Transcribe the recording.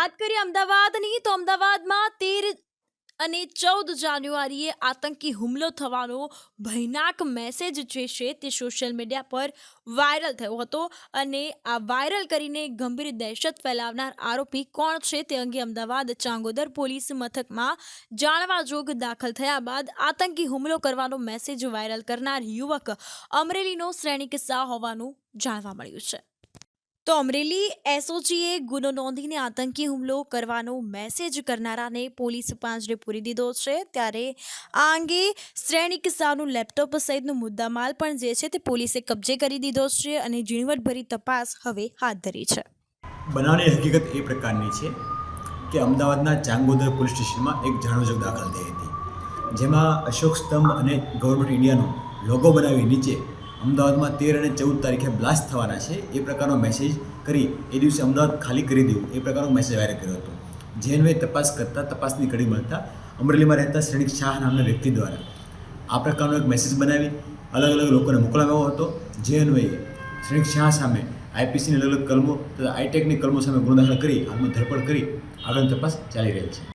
વાત કરીએ અમદાવાદની તો અમદાવાદમાં 13 અને 14 જાન્યુઆરીએ આતંકી હુમલો થવાનો ભયાનક મેસેજ જે છે તે સોશિયલ મીડિયા પર વાયરલ થયો હતો અને આ વાયરલ કરીને ગંભીર દહેશત ફેલાવનાર આરોપી કોણ છે તે અંગે અમદાવાદ ચાંગોદર પોલીસ મથકમાં જાણવા જોગ દાખલ થયા બાદ આતંકી હુમલો કરવાનો મેસેજ વાયરલ કરનાર યુવક અમરેલીનો શ્રેણી કિસ્સા હોવાનું જાણવા મળ્યું છે। તો અમરેલી એસઓજીએ ગુનો નોંધીને આતંકી હુમલો કરવાનો મેસેજ કરનારાને પોલીસ પાંજરે પૂરી દીધો છે। ત્યારે આ અંગે શ્રેણી કિસ્સાનું લેપટોપ સહિતનો મુદ્દામાલ પણ જે છે તે પોલીસે કબજે કરી દીધો છે અને ઝીણવટભરી તપાસ હવે હાથ ધરી છે। બનાવની હકીકત એ પ્રકારની છે કે અમદાવાદના ચાંગોદર પોલીસ સ્ટેશનમાં એક જાણવાજોગ દાખલ થઈ હતી, જેમાં અશોક સ્તંભ અને ગવર્મેન્ટ ઇન્ડિયાનો લોગો બનાવી નીચે અમદાવાદમાં 13 અને 14 તારીખે બ્લાસ્ટ થવાના છે એ પ્રકારનો મેસેજ કરી એ દિવસે અમદાવાદ ખાલી કરી દેવું એ પ્રકારનો મેસેજ વાયરલ કર્યો હતો। જે અન્વયે તપાસ કરતાં તપાસની કડી મળતા અમરેલીમાં રહેતા શ્રેણિક શાહ નામના વ્યક્તિ દ્વારા આ પ્રકારનો એક મેસેજ બનાવી અલગ અલગ લોકોને મોકલવામાં આવ્યો હતો। જે અન્વયે શ્રેણિક શાહ સામે આઈપીસીની અલગ અલગ કલમો તથા આઈટેકની કલમો સામે ગુનો દાખલ કરી હાલમાં ધરપકડ કરી આગળની તપાસ ચાલી રહી છે।